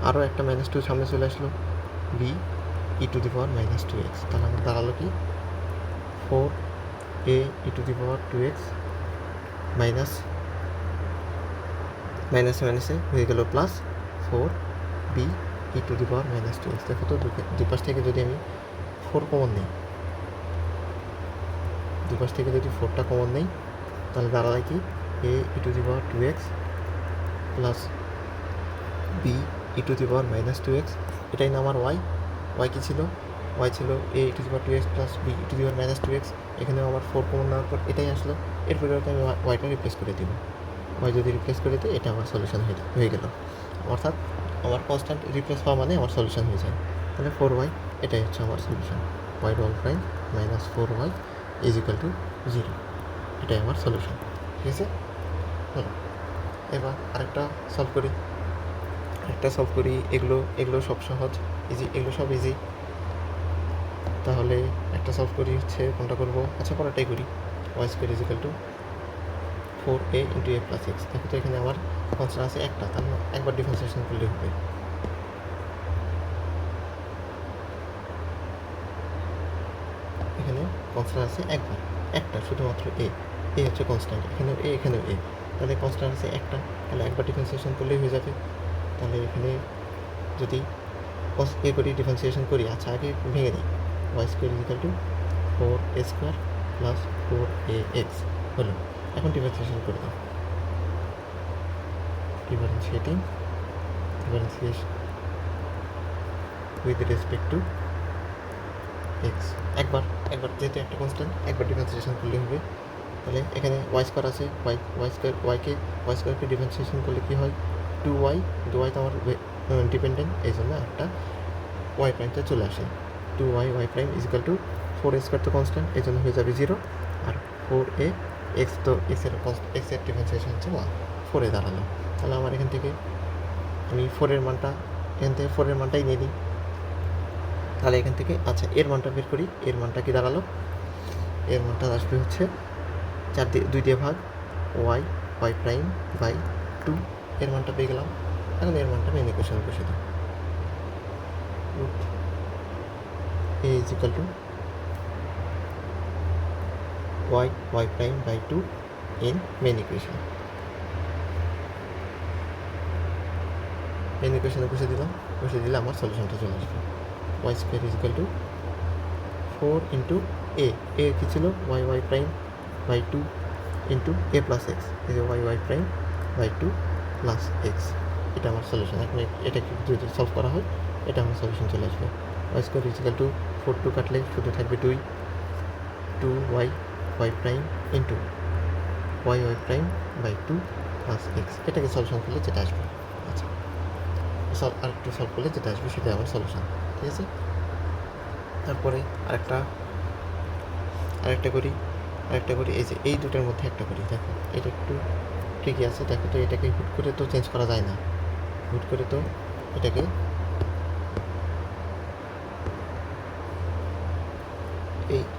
আরও একটা মাইনাস 2 সামনে চলে আসলো b e to the power minus 2x। তাহলে আমার দাঁড়ালো কি 4a e to the power 2x মাইনাসে হয়ে গেল plus 4b E to the power minus 2x। দেখো তো দুই পাশ থেকে যদি আমি 4 কমন নিই, দুই পাশ থেকে যদি 4টা কমন নেই তাহলে দাঁড়ায় কি a e to the power 2x plus b e to the power minus 2x। এটাই না আমার y কী ছিল, y ছিল a e to the power 2x plus b e to the power minus 2x। এখানেও আমার 4 কমন নেওয়ার পর এটাই আসলো, এর পরিবর্তে আমি ওয়াইটা রিপ্লেস করে দিব। ওয়াই যদি রিপ্লেস করে দিই এটা আমার সলিউশন হয়ে গেল, অর্থাৎ আমার কনস্ট্যান্ট রিপ্লেস হওয়া মানে আমার সলিউশন হয়ে যায়। তাহলে 4y এটাই হচ্ছে আমার solution, y double prime minus 4y is equal to 0। এটাই আমার সলিউশন। ঠিক আছে, হলো। এবার আরেকটা সলভ করি। এগুলো সব সহজ, ইজি, এগুলো সব ইজি। তাহলে একটা সলভ করি হচ্ছে কোনটা করবো, আচ্ছা পরেরটাই করি। Y square is equal to 4a into a plus x. দেখো তো এখানে আমার কনস্ট্যান্ট আছে একটা, তার একবার ডিফারেন্সিয়েশন করলে হবে। এখানে কনস্ট্যান্ট আছে একবার, একটা শুধুমাত্র এ হচ্ছে কনস্ট্যান্ট, এখানেও এখানেও তাহলে কনস্ট্যান্ট আছে একটা, তাহলে একবার ডিফারেন্সিয়েশন করলেই হয়ে যাবে। তাহলে এখানে যদি করি ডিফারেন্সিয়েশন করি, আচ্ছা আগে ভেঙে দিই, y square is equal to 4a² plus 4ax হলো। এখন ডিফারেন্সিয়েশন করে দাও, differentiation with respect to x, একবার যেহেতু একটা কনস্ট্যান্ট একবার ডিফারেন্সিয়েশন করলে হবে। তাহলে এখানে ওয়াই স্কোয়ার আছে, ওয়াই স্কোয়ারকে ডিফারেন্সিয়েশন করলে কী হয়, 2y তো আমার ডিপেন্ডেন্ট, এই জন্য একটা ওয়াই প্রাইমটা চলে আসে, 2y prime is equal to 4a² তো কনস্ট্যান্ট, এই জন্য হয়ে যাবে 0, আর 4a এক্স তো এক্সের ডিফারেন্সিয়েশন হচ্ছে 4 দাঁড়ালো। তাহলে আমার এখান থেকে আমি 4 মানটাই নিয়ে নিই। তাহলে এখান থেকে আচ্ছা এর মানটা বের করি, এর মানটা কি দাঁড়ালো, এর মানটা আসবে হচ্ছে 2 দিয়ে ভাগ ওয়াই প্রাইম বাই 2, এর মানটা পেয়ে গেলাম। এখন এর মানটা মেন ইকুয়েশনে বসে দিই, a is equal to y prime by 2 in main equation. Main ইকুয়েশনে বসে দিলে আমার সলিউশনটা চলে আসবে, y square is equal to 4 into a কী ছিল y prime by 2 into a plus x, এই যে y prime by 2 plus x, এটা আমার সলিউশন। এখন এটাকে যদি সলভ করা হয় এটা আমার সলিউশন চলে আসবে, ওয়াই স্কোয়ার ইজিক্যাল টু 4 2 কাটলে শুধু থাকবে 2 y prime into y prime by 2 plus x, এটাকে সলিউশন করলে যেটা আসবে, আচ্ছা আরেকটু সলভ করলে যেটা আসবে সেটা আমার সলিউশন, ঠিক আছে। তারপরে আরেকটা করি, এই যে এই দুটোর মধ্যে একটা করি, দেখো এটা একটু ঠিকই আছে, দেখো তো এটাকে হুট করে তো চেঞ্জ করা যায় না, হুট করে তো এটাকে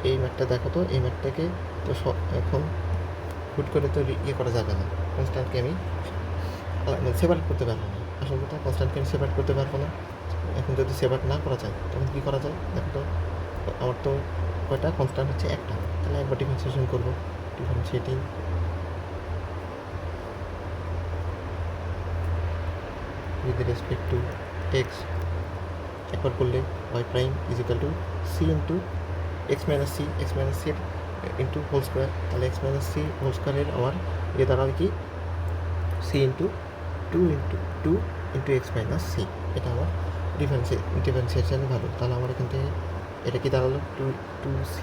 এই ম্যাথটা দেখো তো, এই ম্যাথটাকে তো এখন হুট করে তো করা যাবে না, কনস্ট্যান্টকে আমি সেপারেট করতে পারবো না, আসল কথা কনস্ট্যান্টকে আমি সেপারেট করতে পারবো না। এখন যদি সেপারেট না করা যায় তখন কী করা যায়, দেখো তো আমার তো কয়টা কনস্ট্যান্ট হচ্ছে একটা, তাহলে একবার ডিফারেন্সিয়েশন করবো, differentiating with respect to x, একবার করলে y prime is equal to c into x minus c into whole square, তাহলে এক্স মাইনাস সি হোল স্কোয়ারের আমার দাঁড়াবে কি c into 2 into x minus c, এটা আমার ডিফারেন্সিয়েশন ভালো। তাহলে আমার এখান থেকে এটা কি দাঁড়ালো 2c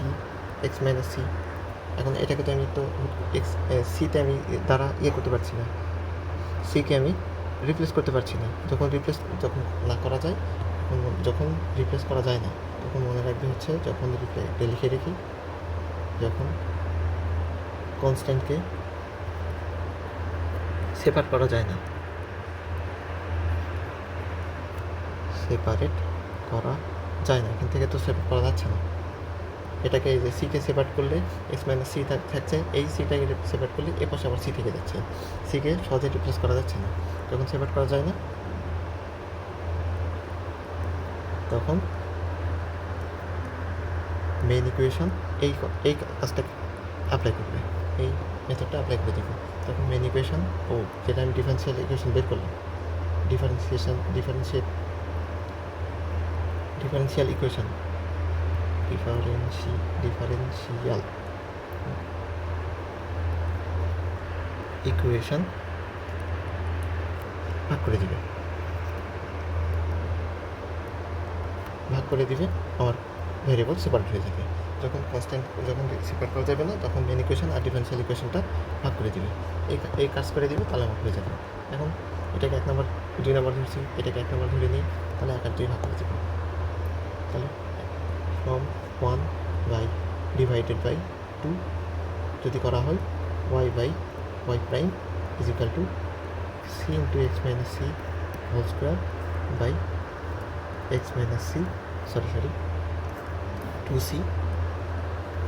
এক্স মাইনাস সি। এখন এটাকে তো আমি তো এক্স সিতে আমি দ্বারা করতে পারছি না, সিকে আমি রিপ্লেস করতে পারছি না। যখন না করা যায়, যখন রিপ্লেস করা যায় না তখন মনে রাখবে হচ্ছে যখন লিখে রেখি, যখন কনস্ট্যান্টকে সেপারেট করা যায় না, এখান থেকে তো সেপারেট করা যাচ্ছে না। এটাকে এই যে সিকে সেপারেট করলে এক্স মাইনাস সি থাকছে, এই সিটাকে সেপারেট করলে এ পাশে আবার সি থেকে যাচ্ছে, সিকে সহজে রিপ্লেস করা যাচ্ছে না। যখন সেপারেট করা যায় না তখন মেইন ইকুয়েশন এই কাজটা অ্যাপ্লাই করবে, এই মেথডটা অ্যাপ্লাই করে দেবো। তখন মেইন ইকুয়েশন যেটা আমি ডিফারেন্সিয়াল ইকুয়েশন বের করলাম, ডিফারেন্সিয়াল ইকুয়েশন ভাগ করে দিবে, আমার ভেরিয়েবল সেপারেট হয়ে যাবে। যখন সেপারেট করা যাবে না তখন মেইন ইকুয়েশন আর ডিফারেন্সিয়াল ইকুয়েশনটা ভাগ করে দিবে, এই কাজ করে দিবে, তাহলে আমার হয়ে যাবে। এখন এটাকে 1 নম্বর 2 নম্বর ধরছি, এটাকে 1 নম্বর ধরে নিই, তাহলে 1 আর 2 ভাগ করে দেবো, তাহলে ফ্রম 1 বাই ডিভাইডেড বাই 2 যদি করা হয় y prime is equal to c into x minus c whole square by x minus c 2c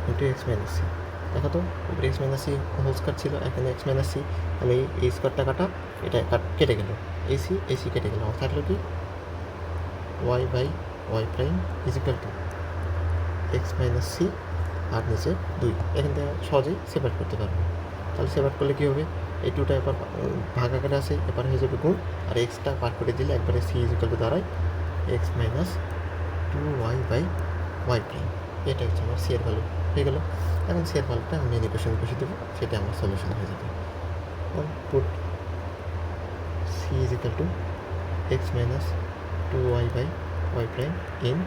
into x minus c. দেখো তো উপরে x minus c whole square ছিল, এখানে এক্স মাইনাস সি, তাহলে এই স্কোয়ারটা কাটা, এটা কেটে গেল, এসি কেটে গেল, আমার থাকলো কি y prime is equal to x minus c আর নিচে 2। এখান থেকে সহজেই সেপারেট করতে পারবো। তাহলে সেপারেট করলে কী হবে, এই 2টা এবার ভাগ আকারে আছে, এবার হয়ে যাবে গুণ, আর এক্সটা পার করে দিলে একবারে সি ইজিক্যাল টু দাঁড়ায় x minus 2y by y prime. এটা হচ্ছে আমার সি এর ভ্যালু হয়ে গেল। এখন সি এর ভ্যালুটা আমি ইকুয়েশনে বসে দেবো, সেটা আমার সলিউশন হয়ে যাবে। Put c is equal to x minus 2y by y prime in,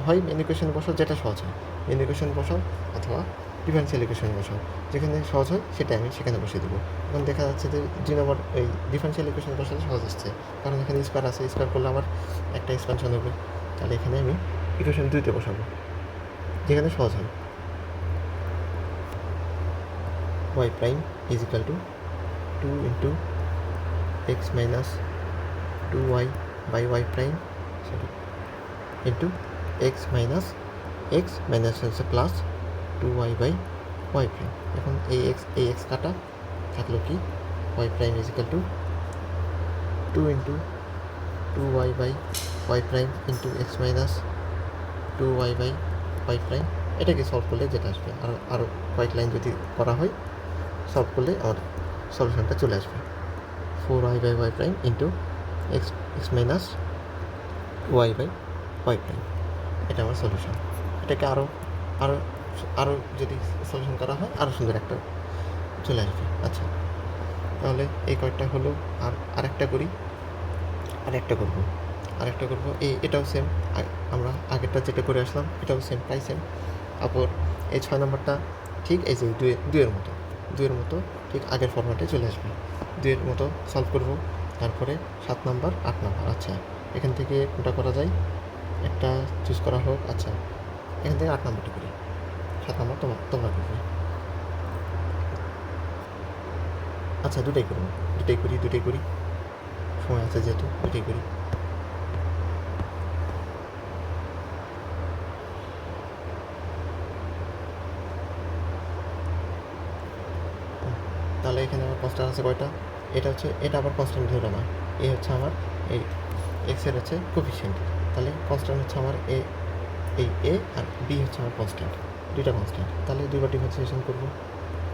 হয় মেন ইকুয়েশনে বসাও, যেটা সহজ হয় মেন ইকুয়েশনে বসাও, অথবা ডিফারেন্সিয়াল ইকুয়েশনে বসাও, যেখানে সহজ হয় সেটা আমি সেখানে বসিয়ে দেবো। এখন দেখা যাচ্ছে যে 2 নম্বর এই ডিফারেন্সিয়াল ইকুয়েশনে বসালে সহজ আসছে, কারণ এখানে স্কোয়ার আছে, স্কোয়ার করলে আমার একটা এক্সপানশন হবে। তাহলে এখানে আমি ইকুয়েশন 2তে বসাবো, যেখানে সহজ হয়। Y prime is equal to 2 into x minus 2y by y prime, sorry, into x minus হচ্ছে plus 2y by y prime. এখন এই এক্স কাটা থাকলো কি, y prime is equal to 2 into 2y by y prime into x minus 2y by y prime. এটাকে সলভ করলে যেটা আসবে, আরও কয়েক লাইন যদি করা হয়, সলভ করলে আমার সলিউশনটা চলে আসবে। 4y by y prime into x minus y by y prime, এটা আমার সলিউশন। এটাকে আরও আরও আরও যদি সলিউশন করা হয় আরও সুন্দর একটা চলে আসবে। আচ্ছা, তাহলে এই কয়েকটা হলো, আরেকটা করি, আরেকটা করবো। এটাও সেম, আমরা আগেরটা যেটা করে আসলাম এটাও সেম, প্রায় সেম। তারপর এই 6 নম্বরটা ঠিক এই যে দুইয়ের মতো ঠিক আগের ফরম্যাটে চলে আসবে। 2-এর মতো সলভ করব। তারপরে 7 নম্বর 8 নম্বর। আচ্ছা, এখান থেকে কোনটা করা যায়, একটা চুজ করা হোক। আচ্ছা, এখান থেকে 8 নম্বরটা করি, 7 নম্বর তোমরা করবে। আচ্ছা, দুটাই করি, সময় আছে যেহেতু দুটাই করি। তাহলে এখানে আমার কনস্ট্যান্ট আছে কয়টা, এটা আবার কনস্ট্যান্ট ধরে না, এ হচ্ছে আমার এই এক্সের হচ্ছে কোফিশিয়েন্ট। তাহলে কনস্ট্যান্ট হচ্ছে আমার এই এ, আর বি হচ্ছে আমার কনস্ট্যান্ট, দুইটা কনস্ট্যান্ট। তাহলে দুইবার ডিফারেন্সিয়েশন করবো,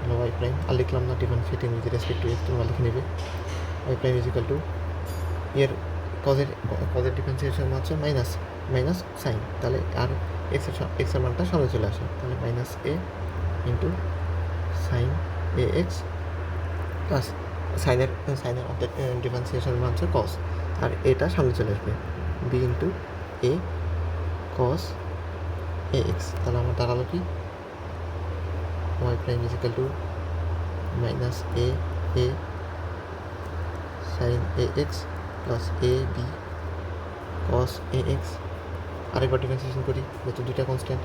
হলো ওয়াই প্রাইম, আর লিখলাম না differentiating with respect to x, তোমরা লিখে নেবে। Y prime is equal to এর কজের ডিফারেন্সিয়েশন হচ্ছে মাইনাস সাইন, তাহলে আর এক্সের মানটা সামনে চলে আসে, তাহলে minus a into sine a x plus সাইনের ডিফারেন্সিয়েশন মান হচ্ছে কস, আর এটা সামনে চলে আসবে b into a cos a x. তাহলে আমার দাঁড়ালো কি, y prime is equal to minus a sine a x plus A B cos a x. আরেকবার ডিফারেন্সিয়েশন করি, যেহেতু দুইটা constant,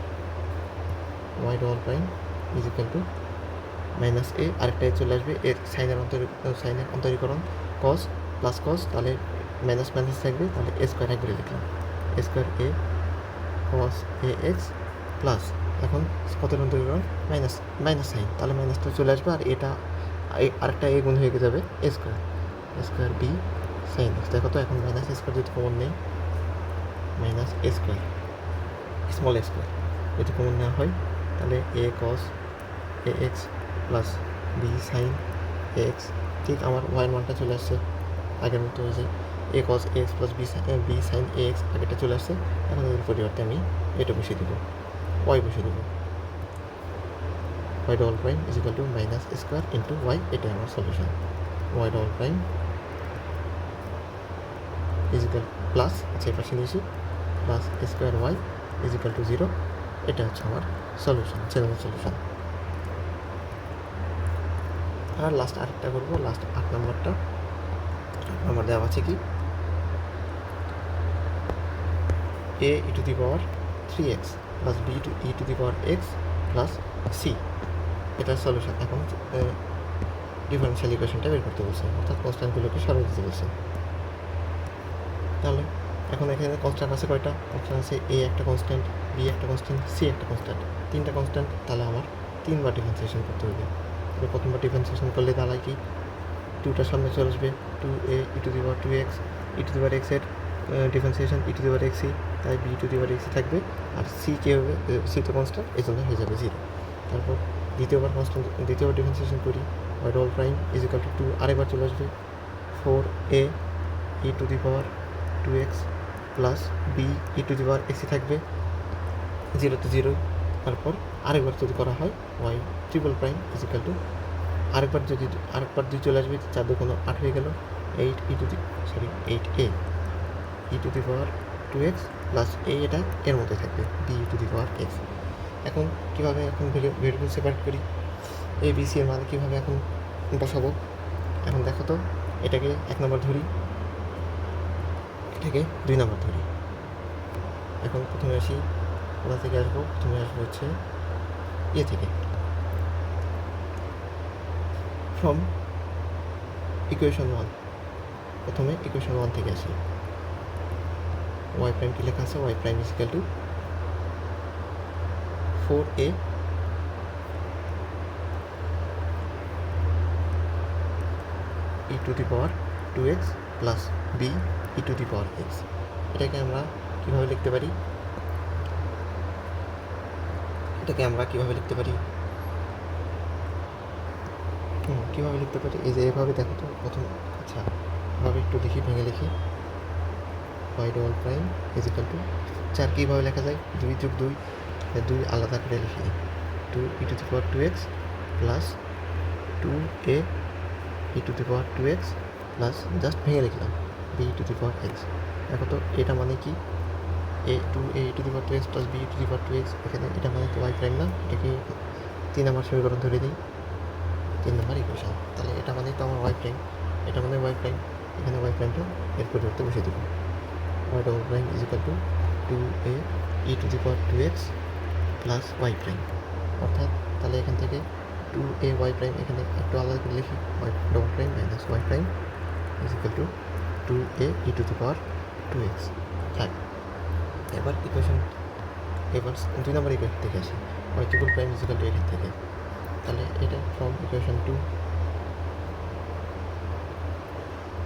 y double prime is equal to minus a, আরেকটা চলে আসবে, এর সাইনের অন্তরীকরণ কস প্লাস কস, তাহলে মাইনাস থাকবে, তাহলে এ স্কোয়ার একবারে লিখলাম, এ square A cos a x plus, এখন কতের অন্তরীকরণ মাইনাস সাইন, তাহলে মাইনাসটা চলে আসবে, আর এটা আরেকটা এ গুণ হয়ে যাবে এ স্কোয়ার বি সাইন এক্স। দেখো তো এখন মাইনাস এ স্কোয়ার যদি কমন নেই, মাইনাস এ স্কোয়ার স্মল এ স্কোয়ার যদি কমন নেওয়া হয়, তাহলে এ cos a x plus b sign a x. ঠিক আমার ওয়াইয়ের মানটা চলে আসছে আগের মতো, ওই যে এ cos a x plus b sign a x আগেরটা চলে আসছে। এখন এর পরিবর্তে আমি এটা বসিয়ে দেবো, ওয়াই বসিয়ে দেবো, y double prime is equal to minus square into y, এটাই আমার solution. Y double prime is equal plus, আচ্ছা এই পাশে নিয়েছি, plus square y is equal to 0, এটা হচ্ছে আমার সলিউশন, জেনারেল সলিউশন। আর লাস্ট আরেকটা করবো, লাস্ট 8 নম্বরটা আমার দেওয়া আছে কি, a e to the power 3x plus b e to the power x plus c, এটার সলিউশন। এখন ডিফারেন্সিয়াল ইকুয়েশনটা বের করতে বলছে, অর্থাৎ কনস্ট্যান্টগুলোকে সরিয়ে দিতে বলছে। তাহলে এখন এখানে কনস্ট্যান্ট আছে কয়টা, কনস্ট্যান্ট আছে এ একটা কনস্ট্যান্ট, বি একটা কনস্ট্যান্ট, সি একটা কনস্ট্যান্ট, 3টা কনস্ট্যান্ট। তাহলে আমার 3বার ডিফারেন্সিয়েশন করতে হবে। প্রথমবার ডিফারেন্সিয়েশন করলে দাঁড়ায় কি, 2টার সামনে চলে আসবে 2a e to the power 2x, E to the power x এর differentiation E to the power এক্সি, তাই B two the power x থাকবে। আর সি কী হবে, সি তো কনস্ট্যান্ট, এই জন্য হয়ে যাবে 0। তারপর দ্বিতীয়বার ডিফারেন্সিয়েশন করি, y double prime is equal to 2, আরেকবার চলে আসবে 4a e to the power 2x plus b e to the power x থাকবে 0 to 0। তারপর আরেকবার যদি করা হয় y triple prime is equal to আরেকবার দুই চলে আসবে, 4 2 8 হয়ে গেল 8 8a e to the power 2x plus এটা এর মধ্যে থাকবে b e to the power x। এখন কীভাবে এখন ভেরিয়েবল সেপারেট করি, এ বি সি এর মান কীভাবে এখন বসাবো, এখন দেখো তো, এটাকে 1 নম্বর ধরি, এটাকে 2 নম্বর ধরি। এখন প্রথমে আসি, কোথা থেকে আসবো, প্রথমে আসবো হচ্ছে থেকে, ফ্রম ইকুয়েশন 1, প্রথমে ইকুয়েশন 1 থেকে আসি। ওয়াই প্রাইম কি লেখা আছে, y prime is equal to 4a e to the power 2x plus b e to the power x। এটাকে আমরা কীভাবে লিখতে পারি, কীভাবে লিখতে পারি, এই যে এভাবে দেখো তো প্রথম, আচ্ছা এভাবে একটু লিখি, ভেঙে লিখি, y double prime is equal to 4 কীভাবে লেখা যায়, 2 যোগ 2, 2 আলাদা করে লিখি, 2 e to the power 2x plus 2a e to the power 2x plus just ভেঙে লিখলাম b e to the power x। দেখো তো এটা মানে কি, a e to the power 2x plus b e to the power 2x, এখানে এটা মানে তো ওয়াই প্রাইম না, এটাকে 3 নম্বর সমীকরণ ধরে দিই, 3 নম্বর ইকুয়েশন। তাহলে এটা মানে তো আমার ওয়াই প্রাইম, এটা মানে ওয়াই প্রাইম, এখানে ওয়াই প্রাইমটা এর পরিবর্তে বসে দেবো, y double prime is equal to 2a e to the power 2x plus y prime, অর্থাৎ তাহলে এখান থেকে 2a ওয়াই প্রাইম এখানে একটু আলাদা করে লিখি, y double prime minus y prime is equal to 2a e to the power 2x। থাক, এবার 2 নম্বর ইকুয়েশন থেকে আসি, y triple prime is equal to এখান থেকে, তাহলে এটা ফ্রম ইকুয়েশন 2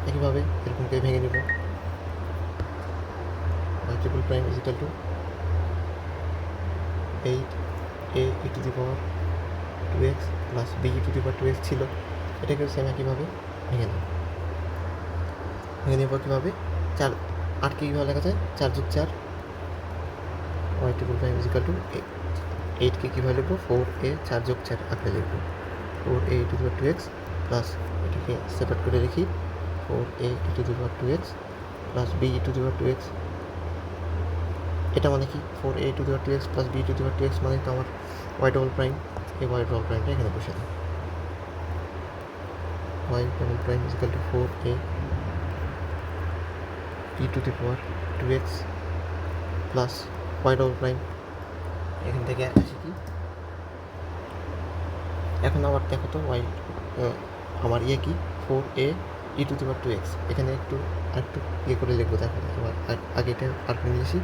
একইভাবে এরকমকে ভেঙে নেব, y triple prime is equal to 8a e to the power 2x plus b e to the power 2x ছিল, এটাকে সেম একইভাবে ভেঙে নেব কীভাবে, 4 8কে কীভাবে লেখা যায়, 4 যোগ 4, y triple prime is equal to 8কে কীভাবে লিখবো, 4a 4 যোগ 4 আঁকড়ে লিখবো, 4a e to the power 2x plus এটাকে সেপারেট করে লিখি, 4a e to the power 2x plus b e to the power 2x। এটা মানে কি, 4a e to the power 2x plus b e to the power 2x মানে তো আমার ওয়াই ডবল প্রাইম, এই ওয়াই ডবল প্রাইমটা এখানে বসে দিই, y double prime is equal to 4a e to the power 2x plus y double prime, এখান থেকে আসি কি, এখন আবার দেখো তো ওয়াই আমার কি 4a e to the power 2x, এখানে একটু করে লিখবো, দেখো এবার আগে এটা আর নিয়ে আসি,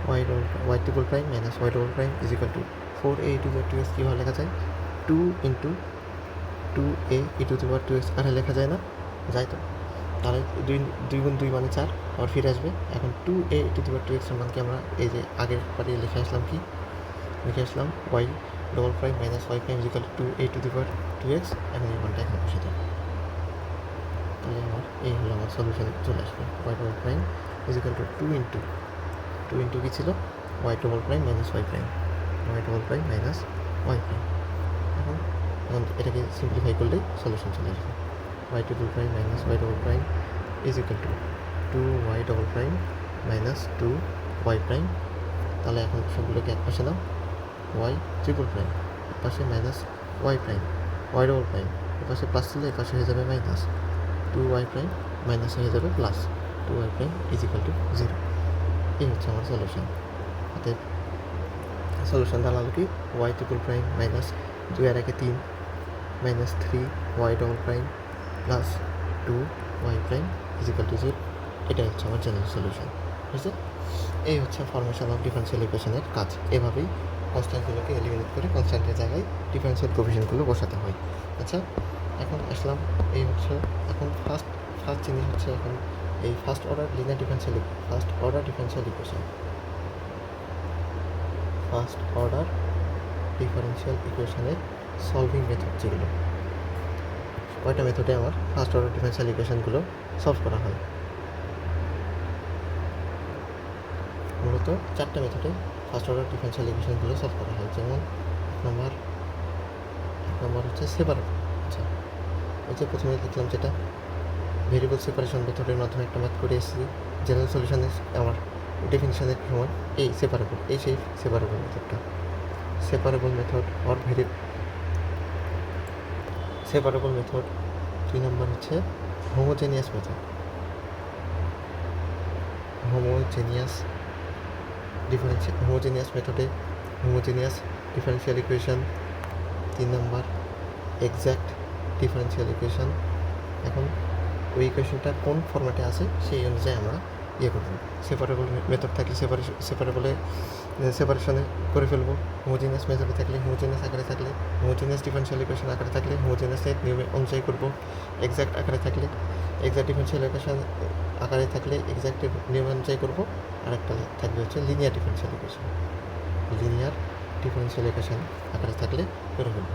y triple prime minus y double prime is equal to 4a e to the power 2x কীভাবে লেখা যায়, 2 into 2a e to the power 2x, আর লেখা যায় না, যাই তো, তাহলে 2 গুণ 2 মানে 4, আবার ফিরে আসবে। এখন 2a e to the power 2x এর মানকে আমরা এই যে আগের পারে লিখে আসলাম y double prime minus y prime is equal to 2a to the power 2x, এখন এই মানটা এখানে বসে দেবো, তাহলে আমার এই হলো আমার সলিউশন চলে আসবে, y double prime is equal to 2 into কী ছিল, y double prime minus y prime, y double prime minus y prime. এখন এটাকে সিম্পলিফাই করলেই সলিউশন চলে আসবে, y triple prime minus y double prime is equal to 2y double prime minus 2y prime. তাহলে এখন সবগুলোকে এক পাশে নাও, ওয়াই ট্রিপল প্রাইম পাশে minus y prime, y double prime এপাশে প্লাস ছিল, এপাশে হয়ে যাবে মাইনাস 2y প্রাইম মাইনাস হয়ে যাবে plus 2y prime is equal to 0। এই হচ্ছে আমার সলিউশন। অতএব সলিউশন দাঁড়ালো কি, ওয়াই ট্রিপল প্রাইম মাইনাস 2 আর 1 3 minus 3y double prime plus 2y prime is equal to 0। এটাই হচ্ছে আমার জেনারেল সলিউশন। বুঝছে? এই হচ্ছে ফর্মেশন অফ ডিফারেন্সিয়াল ইকুয়েশনের কাজ। এভাবেই কনস্ট্যান্টগুলোকে এলিমিনেট করে কনস্ট্যান্টের জায়গায় ডিফারেন্সিয়াল কোএফিসিয়েন্টগুলো বসাতে হয়। আচ্ছা, এখন আসলাম, এই হচ্ছে এখন ফার্স্ট জিনিস হচ্ছে এখন এই ফার্স্ট অর্ডার ডিফারেনশিয়াল ইকুয়েশনের সলভিং মেথড যেগুলো, কয়টা মেথডে আমার ফার্স্ট অর্ডার ডিফারেনশিয়াল ইকুয়েশনগুলো সলভ করা হয়। মূলত 4টা মেথডে ফার্স্ট অর্ডার ডিফারেনশিয়াল ইকুয়েশনগুলো সলভ করা হয়। যেমন এক নম্বর হচ্ছে সেপারেবল। আচ্ছা, ওই যে প্রথমে দেখলাম যেটা ভেরিয়েবল সেপারেশন মেথডের মাধ্যমে একটা ম্যাথ করে এসেছি, জেনারেল সলিউশনের আমার ডেফিনিশনের সময় এই সেই সেপারেবল মেথডটা। সেপারেবল মেথড 2 নম্বর হচ্ছে হোমোজেনিয়াস মেথডে হোমোজেনিয়াস ডিফারেনশিয়াল ইকুয়েশন। 3 নম্বর এক্স্যাক্ট ডিফারেনশিয়াল ইকুয়েশন। এখন ওই ইকুয়েশনটা কোন ফরম্যাটে আছে সেই অনুযায়ী আমরা করবো। সেপারেবল মেথড থাকলে সেপারেশনে করে ফেলবো, হোমোজেনিয়াস মেথডে থাকলে হোমোজেনিয়াস আকারে থাকলে হোমোজেনিয়াস ডিফারেনশিয়াল ইকুয়েশন আকারে থাকলে হোমোজেনিয়াসের নিয়মে অনুযায়ী করবো। এক্স্যাক্ট আকারে থাকলে এক্স্যাক্ট ডিফারেনশিয়াল ইকুয়েশন আকারে থাকলে এক্স্যাক্টের নিয়ম অনুযায়ী করবো। আর একটা থাকবে হচ্ছে লিনিয়ার ডিফারেনশিয়াল ইকুয়েশন আকারে থাকলে করে ফেলবো।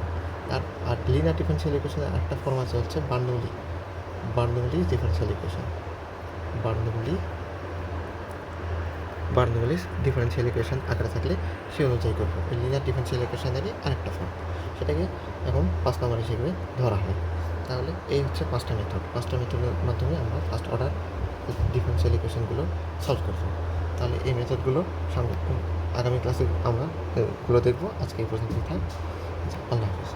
আর লিনিয়ার ডিফারেনশিয়াল ইকুয়েশনের আরেকটা ফর্ম আছে হচ্ছে Bernoulli differential equation. বার্নৌলিস differential equation আকারে থাকলে সে অনুযায়ী করবো। এই লিনিয়ার ডিফারেনশিয়াল ইকুয়েশনেরই আরেকটা ফর্ম, সেটাকে এখন 5 নম্বর হিসেবে ধরা হয়। তাহলে এই হচ্ছে 5টা মেথডের মাধ্যমে আমরা ফার্স্ট অর্ডার ডিফারেনশিয়াল ইকুয়েশনগুলো সলভ করবো। তাহলে এই মেথডগুলো সামনে আগামী ক্লাসে আমরা দেখবো। আজকে এই পর্যন্তই থাক। আল্লাহ হাফিজ।